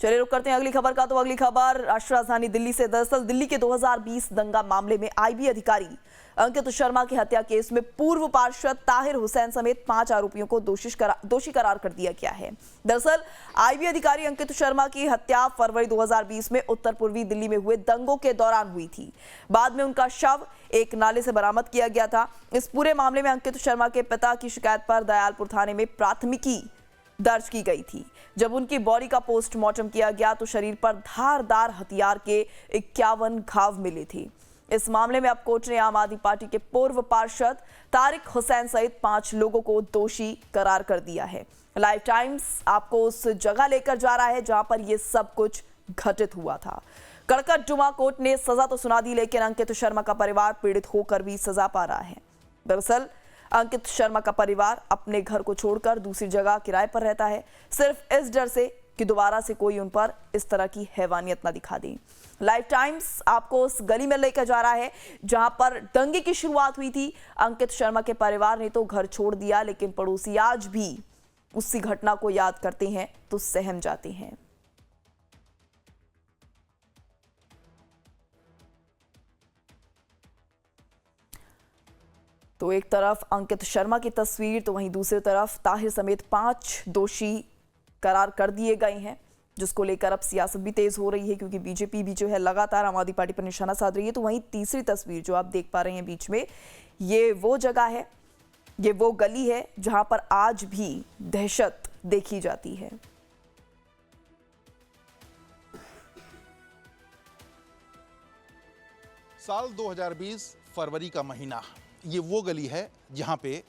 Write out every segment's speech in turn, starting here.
चलिए रुक करते हैं अगली खबर का। तो अगली खबर राष्ट्रीय राजधानी दिल्ली से। दरअसल दिल्ली के 2020 दंगा मामले में आईबी अधिकारी अंकित शर्मा की हत्या केस में पूर्व पार्षद ताहिर हुसैन समेत 5 आरोपियों को दोषी करार कर दिया गया है। दरअसल आईबी अधिकारी अंकित शर्मा की हत्या फरवरी 2020 में उत्तर पूर्वी दिल्ली में हुए दंगों के दौरान हुई थी। बाद में उनका शव एक नाले से बरामद किया गया था। इस पूरे मामले में अंकित शर्मा के पिता की शिकायत पर दयालपुर थाने में प्राथमिकी दर्ज की गई थी। जब उनकी बॉडी का पोस्टमार्टम किया गया तो शरीर पर धारदार हथियार के 51 घाव मिले थे। इस मामले में अब कोर्ट ने आम आदमी पार्टी के पूर्व पार्षद तारिक हुसैन सहित 5 लोगों को दोषी करार कर दिया है। लाइव टाइम्स आपको उस जगह लेकर जा रहा है जहां पर यह सब कुछ घटित हुआ था। कड़कड़जुमा कोर्ट ने सजा तो सुना दी, लेकिन अंकित शर्मा का परिवार पीड़ित होकर भी सजा पा रहा है। दरअसल अंकित शर्मा का परिवार अपने घर को छोड़कर दूसरी जगह किराए पर रहता है, सिर्फ इस डर से कि दोबारा से कोई उन पर इस तरह की हैवानियत न दिखा दे। लाइव टाइम्स आपको उस गली में लेकर जा रहा है जहां पर दंगे की शुरुआत हुई थी। अंकित शर्मा के परिवार ने तो घर छोड़ दिया, लेकिन पड़ोसी आज भी उसी घटना को याद करते हैं तो सहम जाते हैं। तो एक तरफ अंकित शर्मा की तस्वीर, तो वहीं दूसरी तरफ ताहिर समेत 5 दोषी करार कर दिए गए हैं, जिसको लेकर अब सियासत भी तेज हो रही है, क्योंकि बीजेपी भी जो है लगातार आम आदमी पार्टी पर निशाना साध रही है। तो वहीं तीसरी तस्वीर जो आप देख पा रहे हैं बीच में, ये वो जगह है, ये वो गली है जहां पर आज भी दहशत देखी जाती है। साल 2020 फरवरी का महीना, ये वो गली है जहाँ पे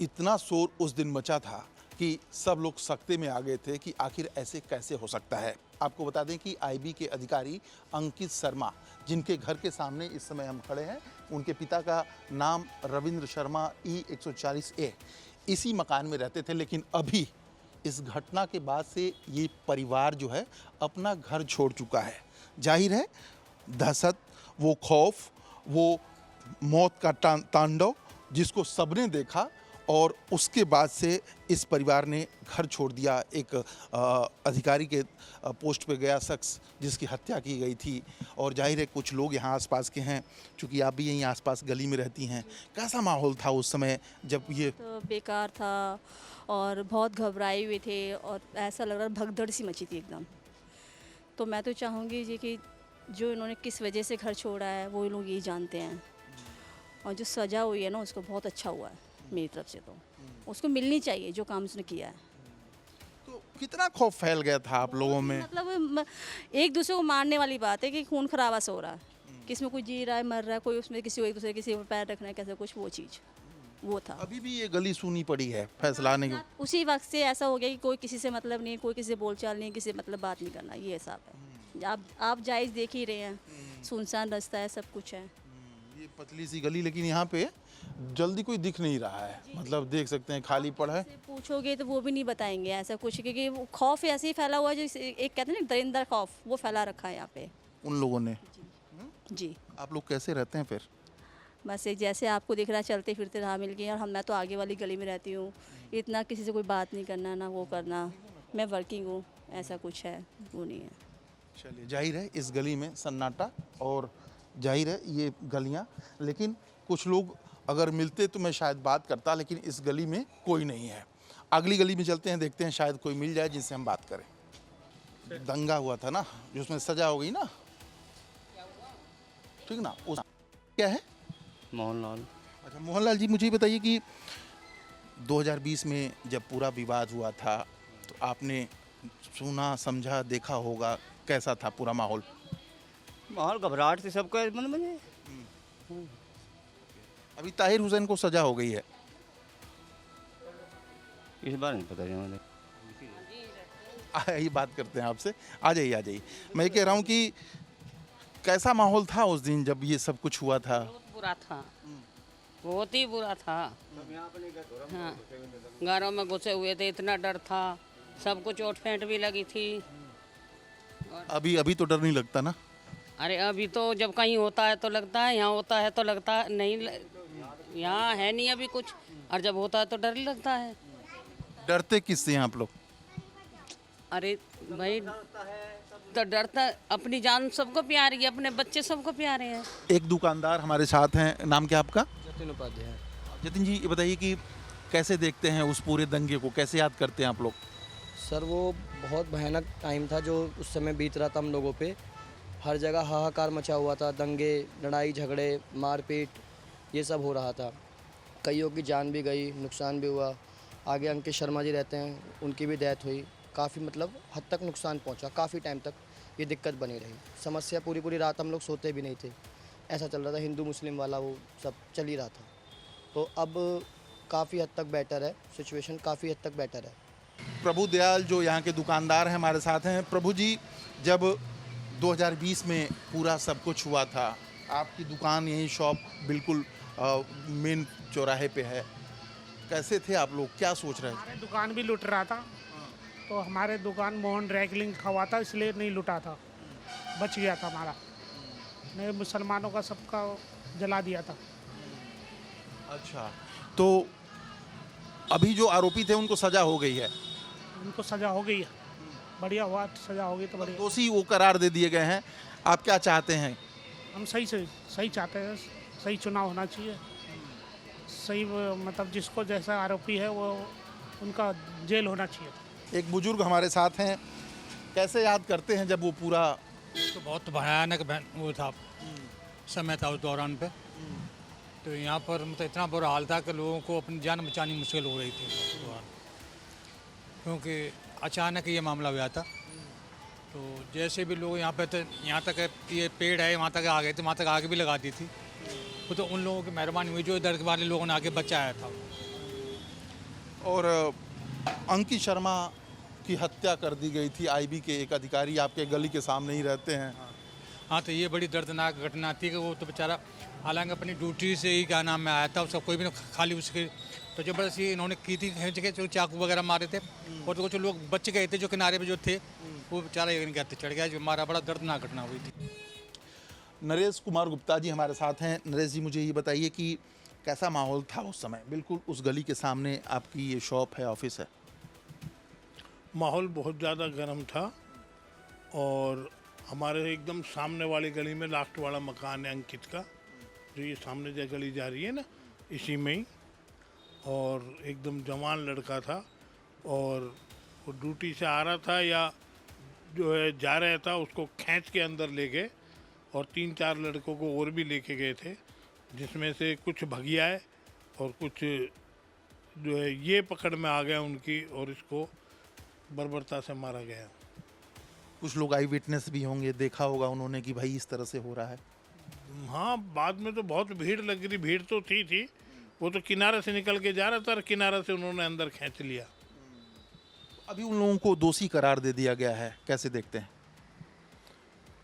इतना शोर उस दिन मचा था कि सब लोग सकते में आ गए थे कि आखिर ऐसे कैसे हो सकता है। आपको बता दें कि आईबी के अधिकारी अंकित शर्मा, जिनके घर के सामने इस समय हम खड़े हैं, उनके पिता का नाम रविंद्र शर्मा E140A, इसी मकान में रहते थे। लेकिन अभी इस घटना के बाद से ये परिवार जो है अपना घर छोड़ चुका है। जाहिर है दहशत, वो खौफ, वो मौत का तांडव जिसको सबने देखा, और उसके बाद से इस परिवार ने घर छोड़ दिया। एक अधिकारी के पोस्ट पे गया शख्स जिसकी हत्या की गई थी, और जाहिर है कुछ लोग यहाँ आसपास के हैं, क्योंकि आप भी यहीं आसपास गली में रहती हैं। कैसा माहौल था उस समय जब ये? तो बेकार था और बहुत घबराए हुए थे और ऐसा लग रहा भगदड़ सी मची थी एकदम। तो मैं तो चाहूँगी जी कि जो इन्होंने किस वजह से घर छोड़ा है वो लोग यही जानते हैं, और जो सज़ा हुई है ना उसको बहुत अच्छा हुआ है मेरी तरफ से। तो उसको मिलनी चाहिए जो काम उसने किया है। तो कितना खौफ फैल गया था आप लोगों में? मतलब एक दूसरे को मारने वाली बात है कि खून खराबा से हो रहा है, किसी में कोई जी रहा है, मर रहा है, कोई उसमें किसी को एक दूसरे किसी पर पैर रखना है, कैसे कुछ, वो चीज़ वो था। अभी भी ये गली सूनी पड़ी है फैसला आने के? उसी वक्त से ऐसा हो गया कि कोई किसी से मतलब नहीं, कोई किसी से बोलचाल नहीं, किसी से मतलब बात नहीं करना, ये हिसाब है। आप जायज़ देख ही रहे हैं, सुनसान रास्ता है, सब कुछ है। ये पतली सी गली, लेकिन यहाँ पे जल्दी कोई दिख नहीं रहा है, मतलब देख सकते हैं खाली पड़ा है। पूछोगे तो वो भी नहीं बताएंगे ऐसा कुछ, क्योंकि वो खौफ ऐसे ही फैला हुआ है, जो एक कहते हैं ना दरिंदा खौफ, वो फैला रखा है यहाँ पे उन लोगों ने। जी। आप लोग कैसे रहते हैं फिर? बस एक जैसे आपको दिख रहा है, चलते फिरते रहा मिल गए। और मैं तो आगे वाली गली में रहती हूँ, इतना किसी से कोई बात नहीं करना, ना वो करना। मैं वर्किंग हूँ, ऐसा कुछ है वो नहीं है। चलिए, जाहिर है इस गली में सन्नाटा, और जाहिर है ये गलियाँ, लेकिन कुछ लोग अगर मिलते तो मैं शायद बात करता, लेकिन इस गली में कोई नहीं है। अगली गली में चलते हैं, देखते हैं शायद कोई मिल जाए जिनसे हम बात करें। दंगा हुआ था ना, जिसमें सजा हो गई ना, ठीक ना? उस क्या है? मोहनलाल। अच्छा मोहनलाल जी, मुझे बताइए कि 2020 में जब पूरा विवाद हुआ था तो आपने सुना, समझा, देखा होगा, कैसा था पूरा माहौल? माहौल घबराहट थी सबका मन में। अभी ताहिर हुसैन को सजा हो गई है। इस बार नहीं पता मुझे। आइए बात करते हैं आपसे। आ जाइए आ जाइए। मैं कह रहा हूँ कि कैसा माहौल था उस दिन जब ये सब कुछ हुआ था? बहुत बुरा था, बहुत ही बुरा था। हाँ, घरों में घुसे हुए थे, इतना डर था, सबको चोट फेंट भी लगी थी। अभी तो डर नहीं लगता ना? अरे अभी तो जब कहीं होता है तो लगता है, यहाँ होता है तो लगता है नहीं, यहाँ है नहीं अभी कुछ, और जब होता है तो डर लगता है। डरते किससे हैं आप लोग? अरे भाई तो डरता, अपनी जान सबको प्यारी है, अपने बच्चे सबको प्यारे हैं। एक दुकानदार हमारे साथ हैं, नाम क्या आपका? जतिन उपाध्याय। जतिन जी, ये बताइए कि कैसे देखते हैं उस पूरे दंगे को, कैसे याद करते हैं आप लोग? सर वो बहुत भयानक टाइम था जो उस समय बीत रहा था हम लोगों पे। हर जगह हाहाकार मचा हुआ था, दंगे, लड़ाई झगड़े, मारपीट, ये सब हो रहा था। कईयों की जान भी गई, नुकसान भी हुआ। आगे अंकित शर्मा जी रहते हैं, उनकी भी डेथ हुई। काफ़ी मतलब हद तक नुकसान पहुंचा, काफ़ी टाइम तक ये दिक्कत बनी रही। समस्या पूरी पूरी रात हम लोग सोते भी नहीं थे, ऐसा चल रहा था। हिंदू मुस्लिम वाला वो सब चल ही रहा था। तो अब काफ़ी हद तक बेटर है, सिचुएशन काफ़ी हद तक बेटर है। प्रभु दयाल जो यहाँ के दुकानदार हैं हमारे साथ हैं। प्रभु जी, जब 2020 में पूरा सब कुछ हुआ था, आपकी दुकान यही शॉप बिल्कुल मेन चौराहे पे है, कैसे थे आप लोग, क्या सोच रहे थे? हमारे दुकान भी लूट रहा था, तो हमारे दुकान मोहन ड्रैगलिंग हुआ था, इसलिए नहीं लूटा था, बच गया था हमारा। नहीं, मुसलमानों का सबका जला दिया था। अच्छा, तो अभी जो आरोपी थे उनको सजा हो गई है? उनको सजा हो गई है, बढ़िया हुआ, सजा हो गई तो बढ़िया। दोषी वो करार दे दिए गए हैं। आप क्या चाहते हैं? हम सही चाहते हैं, सही चुनाव होना चाहिए, सही मतलब जिसको जैसा आरोपी है वो उनका जेल होना चाहिए। एक बुजुर्ग हमारे साथ हैं, कैसे याद करते हैं जब वो पूरा? तो बहुत भयानक वो था, समय था उस दौरान पे। तो यहाँ पर मतलब इतना बुरा हाल था कि लोगों को अपनी जान बचानी मुश्किल हो रही थी उस दौरान, क्योंकि अचानक ये मामला हुआ था। तो जैसे भी लोग यहाँ पे थे, यहाँ तक ये पेड़ है वहाँ तक आ गए थे, वहाँ तक आगे भी लगा दी थी। वो तो उन लोगों की मेहरबानी हुई जो इधर वाले लोगों ने आगे बचाया था। और अंकित शर्मा की हत्या कर दी गई थी, आईबी के एक अधिकारी आपके गली के सामने ही रहते हैं। हाँ, तो ये बड़ी दर्दनाक घटना थी कि वो तो बेचारा हालांकि अपनी ड्यूटी से ही क्या नाम में आया था, उसका कोई भी खाली उसके तो ज़बरदस्ती इन्होंने की थी, खींच के जो चाकू वगैरह मारे थे। और तो कुछ लोग बच गए थे जो किनारे पे जो थे, वो बेचारा इनके हत्या चढ़ गया, जो हमारा बड़ा दर्दनाक घटना हुई थी। नरेश कुमार गुप्ता जी हमारे साथ हैं। नरेश जी, मुझे ये बताइए कि कैसा माहौल था उस समय? बिल्कुल उस गली के सामने आपकी ये शॉप है, ऑफिस है। माहौल बहुत ज़्यादा गर्म था और हमारे एकदम सामने वाली गली में लास्ट वाला मकान है अंकित का, जो ये सामने जो गली जा रही है ना, इसी में ही। और एकदम जवान लड़का था और वो ड्यूटी से आ रहा था या जो है जा रहा था, उसको खींच के अंदर ले गए और 3-4 लड़कों को और भी लेके गए थे, जिसमें से कुछ भगियाए और कुछ जो है ये पकड़ में आ गया उनकी, और इसको बर्बरता से मारा गया। कुछ लोग आई विटनेस भी होंगे, देखा होगा उन्होंने कि भाई इस तरह से हो रहा है। हाँ, बाद में तो बहुत भीड़ लग रही, भीड़ तो थी। वो तो किनारे से निकल के जा रहा था और किनारे से उन्होंने अंदर खींच लिया। अभी उन लोगों को दोषी करार दे दिया गया है, कैसे देखते हैं?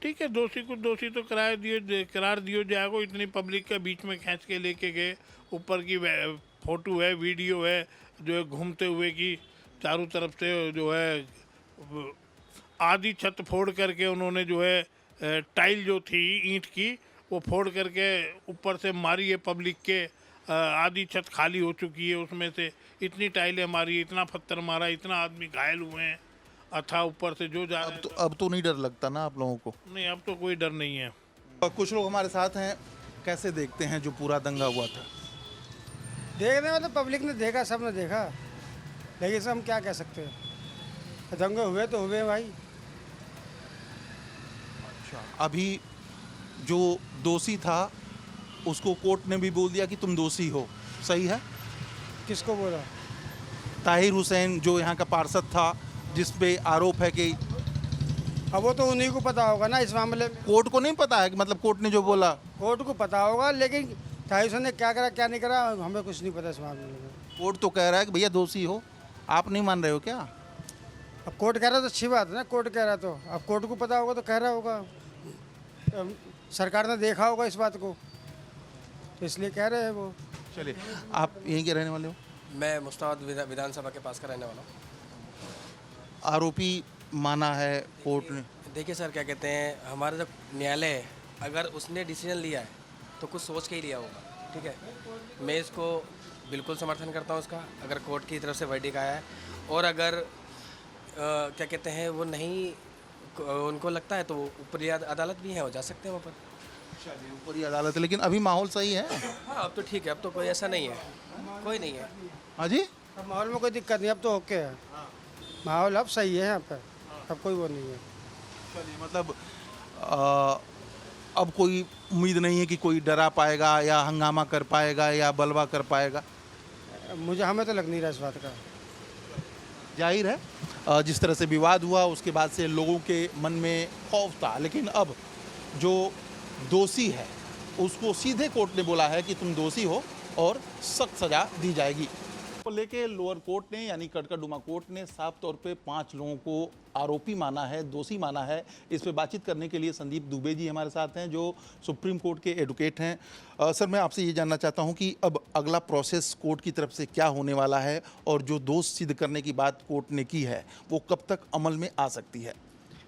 ठीक है, दोषी को दोषी तो करार दिया जाएगा। इतनी पब्लिक के बीच में खींच के लेके गए, ऊपर की फोटो है, वीडियो है जो है घूमते हुए की चारों तरफ से जो है आधी छत फोड़ करके उन्होंने जो है टाइल जो थी ईंट की वो फोड़ करके ऊपर से मारी है पब्लिक के। आधी छत खाली हो चुकी है, उसमें से इतनी टाइलें मारी, इतना पत्थर मारा, इतना आदमी घायल हुए हैं अथा ऊपर से जो जा रहा है। अब तो नहीं डर लगता ना आप लोगों को? नहीं, अब तो कोई डर नहीं है। कुछ लोग हमारे साथ हैं, कैसे देखते हैं जो पूरा दंगा हुआ था? देखने मतलब पब्लिक ने देखा, सब ने देखा, लेकिन सब हम क्या कह सकते हैं, दंगे हुए तो हुए भाई। अभी जो दोषी था उसको कोर्ट ने भी बोल दिया कि तुम दोषी हो, सही है? किसको बोला? ताहिर हुसैन जो यहाँ का पार्षद था, जिस पे आरोप है कि अब वो तो उन्हीं को पता होगा ना इस मामले में। कोर्ट को नहीं पता है कि मतलब कोर्ट ने जो बोला? कोर्ट को पता होगा, लेकिन ताहिर हुसैन ने क्या करा क्या नहीं करा हमें कुछ नहीं पता इस मामले में। कोर्ट तो कह रहा है कि भैया दोषी हो, आप नहीं मान रहे हो क्या? अब कोर्ट कह रहा तो अच्छी बात है ना, कोर्ट कह रहा तो अब कोर्ट को पता होगा तो कह रहा होगा, सरकार ने देखा होगा इस बात को, तो इसलिए कह रहे हैं वो। चलिए, आप यहीं के रहने वाले हो? मैं मुस्ताबाद विधानसभा के पास का रहने वाला हूँ। आरोपी माना है कोर्ट ने। देखिए सर, क्या कहते हैं, हमारा जो न्यायालय है, अगर उसने डिसीजन लिया है तो कुछ सोच के ही लिया होगा। ठीक है, मैं इसको बिल्कुल समर्थन करता हूँ उसका, अगर कोर्ट की तरफ से वर्डिक्ट आया है। और अगर क्या कहते हैं वो नहीं उनको लगता है तो ऊपरी अदालत भी है, वो जा सकते हैं वहाँ पर। चलिए, ऊपरी अदालत है, लेकिन अभी माहौल सही है। हाँ अब तो ठीक है, अब तो कोई ऐसा नहीं है, कोई नहीं है। हाँ जी, अब माहौल में कोई दिक्कत नहीं, अब तो ओके है, माहौल अब सही है यहाँ पर, अब कोई वो नहीं है। चलिए, मतलब अब कोई उम्मीद नहीं है कि कोई डरा पाएगा या हंगामा कर पाएगा या बलवा कर पाएगा। मुझे हमें तो लग नहीं रहा इस बात का। जाहिर है जिस तरह से विवाद हुआ उसके बाद से लोगों के मन में खौफ था, लेकिन अब जो दोषी है उसको सीधे कोर्ट ने बोला है कि तुम दोषी हो और सख्त सजा दी जाएगी। को लेके लोअर कोर्ट ने यानी कटकड़डुमा कोर्ट ने साफ तौर पे 5 लोगों को आरोपी माना है, दोषी माना है। इस पे बातचीत करने के लिए संदीप दुबे जी हमारे साथ हैं, जो सुप्रीम कोर्ट के एडवोकेट हैं। सर, मैं आपसे ये जानना चाहता हूं कि अब अगला प्रोसेस कोर्ट की तरफ से क्या होने वाला है और जो दोष सिद्ध करने की बात कोर्ट ने की है वो कब तक अमल में आ सकती है?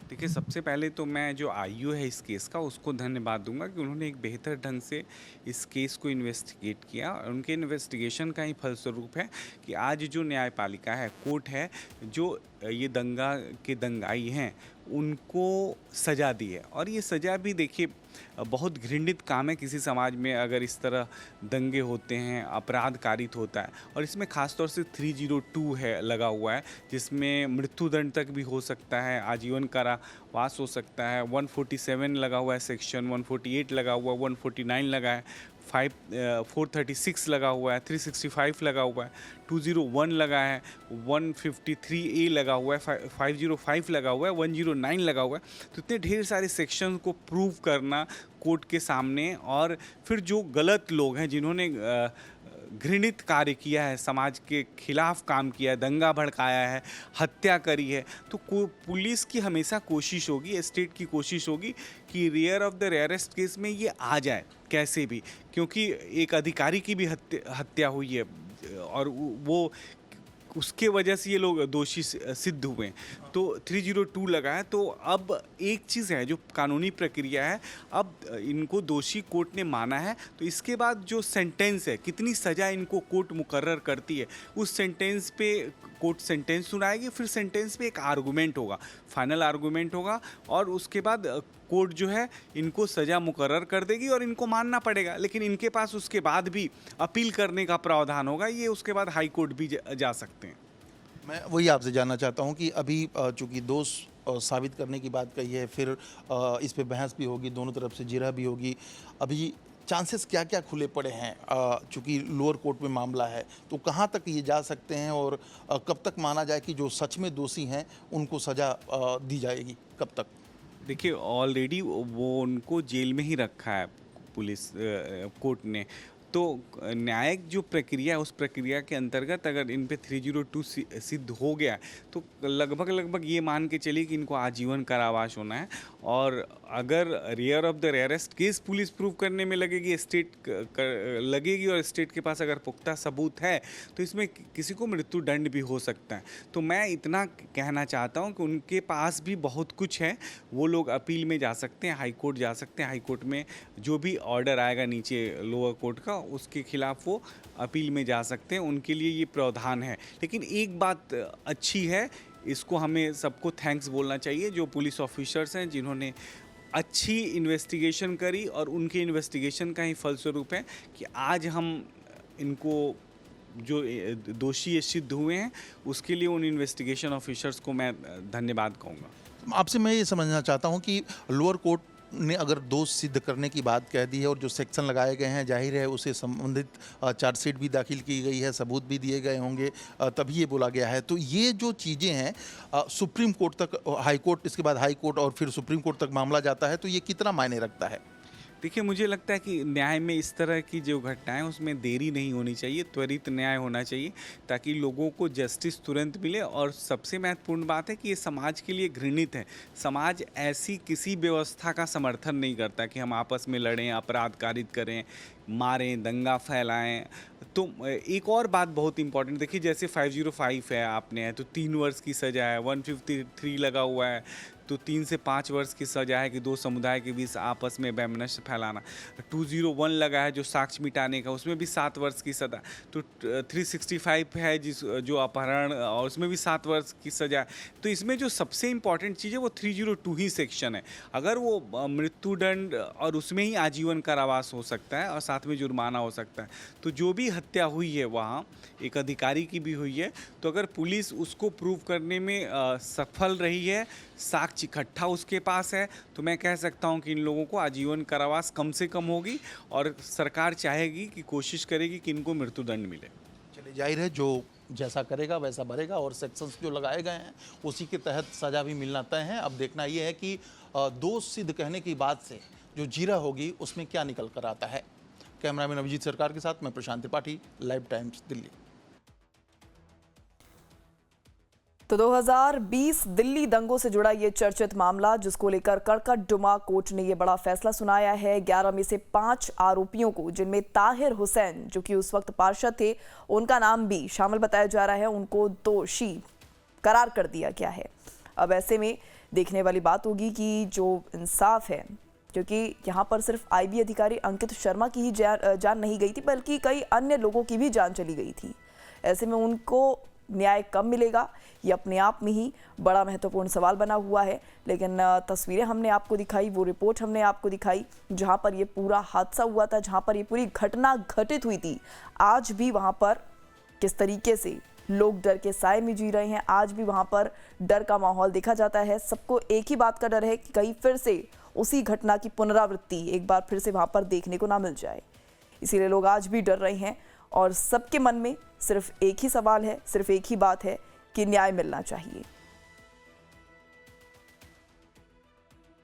देखिए, सबसे पहले तो मैं जो आईओ है इस केस का उसको धन्यवाद दूंगा कि उन्होंने एक बेहतर ढंग से इस केस को इन्वेस्टिगेट किया और उनके इन्वेस्टिगेशन का ही फलस्वरूप है कि आज जो न्यायपालिका है, कोर्ट है, जो ये दंगा के दंगाई हैं उनको सज़ा दी है। और ये सज़ा भी देखिए बहुत घृणित काम है किसी समाज में अगर इस तरह दंगे होते हैं, अपराध कारित होता है। और इसमें ख़ासतौर से 302 है लगा हुआ है, जिसमें मृत्युदंड तक भी हो सकता है, आजीवन कारावास हो सकता है। 147 लगा हुआ है सेक्शन, 148 लगा हुआ है, 149 लगा है, 436 लगा हुआ है, 365 लगा हुआ है, 201 लगा है, 153A लगा हुआ है, 505 लगा हुआ है, 109 लगा हुआ है। तो इतने ढेर सारे सेक्शन को प्रूव करना कोर्ट के सामने, और फिर जो गलत लोग हैं जिन्होंने घृणित कार्य किया है, समाज के खिलाफ काम किया है, दंगा भड़काया है, हत्या करी है, तो पुलिस की हमेशा कोशिश होगी, स्टेट की कोशिश होगी कि rare of the rarest case में ये आ जाए कैसे भी, क्योंकि एक अधिकारी की भी हत्या हुई है और वो उसके वजह से ये लोग दोषी सिद्ध हुए। तो 302 लगा है। तो अब एक चीज़ है जो कानूनी प्रक्रिया है, अब इनको दोषी कोर्ट ने माना है, तो इसके बाद जो सेंटेंस है, कितनी सज़ा इनको कोर्ट मुकर्रर करती है, उस सेंटेंस पे कोर्ट सेंटेंस सुनाएगी, फिर सेंटेंस पे एक आर्गूमेंट होगा, फाइनल आर्गूमेंट होगा, और उसके बाद कोर्ट जो है इनको सज़ा मुकर्रर कर देगी और इनको मानना पड़ेगा। लेकिन इनके पास उसके बाद भी अपील करने का प्रावधान होगा, ये उसके बाद हाई कोर्ट भी जा सकते हैं। मैं वही आपसे जानना चाहता हूं कि अभी चूँकि दोष साबित करने की बात कही है, फिर इस पे बहस भी होगी, दोनों तरफ से जिरह भी होगी, अभी चांसेस क्या क्या खुले पड़े हैं? चूँकि लोअर कोर्ट में मामला है तो कहाँ तक ये जा सकते हैं और कब तक माना जाए कि जो सच में दोषी हैं उनको सज़ा दी जाएगी, कब तक? देखिए, ऑलरेडी वो उनको जेल में ही रखा है पुलिस कोर्ट ने, तो न्यायिक जो प्रक्रिया है उस प्रक्रिया के अंतर्गत अगर इन पे 302 सिद्ध हो गया तो लगभग ये मान के चलिए कि इनको आजीवन कारावास होना है। और अगर rare of the rarest case police prove करने में लगेगी, लगेगी और स्टेट के पास अगर पुख्ता सबूत है तो इसमें किसी को मृत्यु दंड भी हो सकता है। तो मैं इतना कहना चाहता हूं कि उनके पास भी बहुत कुछ है, वो लोग अपील में जा सकते हैं, हाई कोर्ट जा सकते हैं, हाई कोर्ट में जो भी ऑर्डर आएगा नीचे लोअर कोर्ट का उसके खिलाफ वो अपील में जा सकते हैं, उनके लिए ये प्रावधान है। लेकिन एक बात अच्छी है, इसको हमें सबको थैंक्स बोलना चाहिए, जो पुलिस ऑफिसर्स हैं जिन्होंने अच्छी इन्वेस्टिगेशन करी, और उनके इन्वेस्टिगेशन का ही फलस्वरूप है कि आज हम इनको जो दोषी सिद्ध हुए हैं उसके लिए उन इन्वेस्टिगेशन ऑफिसर्स को मैं धन्यवाद कहूँगा। आपसे मैं ये समझना चाहता हूँ कि लोअर कोर्ट ने अगर दोष सिद्ध करने की बात कह दी है और जो सेक्शन लगाए गए हैं, जाहिर है उससे संबंधित चार्जशीट भी दाखिल की गई है, सबूत भी दिए गए होंगे, तभी ये बोला गया है। तो ये जो चीज़ें हैं सुप्रीम कोर्ट तक, हाई कोर्ट, इसके बाद हाई कोर्ट और फिर सुप्रीम कोर्ट तक मामला जाता है, तो ये कितना मायने रखता है? देखिए, मुझे लगता है कि न्याय में इस तरह की जो घटनाएं उसमें देरी नहीं होनी चाहिए, त्वरित न्याय होना चाहिए ताकि लोगों को जस्टिस तुरंत मिले। और सबसे महत्वपूर्ण बात है कि ये समाज के लिए घृणित है। समाज ऐसी किसी व्यवस्था का समर्थन नहीं करता कि हम आपस में लड़ें, अपराध कारित करें, मारें, दंगा फैलाएं। तो एक और बात बहुत इंपॉर्टेंट, देखिए जैसे 505 है आपने है तो 3 वर्ष की सज़ा है, 153 लगा हुआ है तो 3 से 5 वर्ष की सज़ा है कि दो समुदाय के बीच आपस में वैमनस्य फैलाना। 201 लगा है जो साक्ष्य मिटाने का, उसमें भी 7 वर्ष की सज़ा। तो 365 है जो अपहरण, और उसमें भी 7 वर्ष की सज़ा है। तो इसमें जो सबसे इम्पॉर्टेंट चीज़ है वो 302 ही सेक्शन है। अगर वो मृत्युदंड और उसमें ही आजीवन कारावास हो सकता है और साथ में जुर्माना हो सकता है। तो जो भी हत्या हुई है वहाँ एक अधिकारी की भी हुई है, तो अगर पुलिस उसको प्रूव करने में सफल रही है, साक्ष्य इकट्ठा उसके पास है, तो मैं कह सकता हूँ कि इन लोगों को आजीवन कारावास कम से कम होगी और सरकार चाहेगी कि कोशिश करेगी कि इनको मृत्युदंड मिले। चलिए, जाहिर है जो जैसा करेगा वैसा भरेगा और सेक्शंस जो लगाए गए हैं उसी के तहत सज़ा भी मिलना तय है। अब देखना ये है कि दोष सिद्ध कहने की बात से जो जीरा होगी उसमें क्या निकल कर आता है। कैमरामैन अभिजीत सरकार के साथ मैं प्रशांत त्रिपाठी, लाइव टाइम्स दिल्ली। तो 2020 दिल्ली दंगों से जुड़ा ये चर्चित मामला, जिसको लेकर कड़कड़डुमा कोर्ट ने ये बड़ा फैसला सुनाया है। 11 में से 5 आरोपियों को, जिनमें ताहिर हुसैन जो कि उस वक्त पार्षद थे, उनका नाम भी शामिल बताया जा रहा है, उनको दोषी करार कर दिया गया है। अब ऐसे में देखने वाली बात होगी कि जो इंसाफ है, क्योंकि यहाँ पर सिर्फ आईबी अधिकारी अंकित शर्मा की ही जान नहीं गई थी, बल्कि कई अन्य लोगों की भी जान चली गई थी। ऐसे में उनको न्याय कब मिलेगा, ये अपने आप में ही बड़ा महत्वपूर्ण सवाल बना हुआ है। लेकिन तस्वीरें हमने आपको दिखाई, वो रिपोर्ट हमने आपको दिखाई जहाँ पर ये पूरा हादसा हुआ था, जहाँ पर ये पूरी घटना घटित हुई थी। आज भी वहाँ पर किस तरीके से लोग डर के साए में जी रहे हैं, आज भी वहाँ पर डर का माहौल देखा जाता है। सबको एक ही बात का डर है कि कहीं फिर से उसी घटना की पुनरावृत्ति एक बार फिर से वहाँ पर देखने को ना मिल जाए। इसीलिए लोग आज भी डर रहे हैं और सबके मन में सिर्फ एक ही सवाल है, सिर्फ एक ही बात है कि न्याय मिलना चाहिए।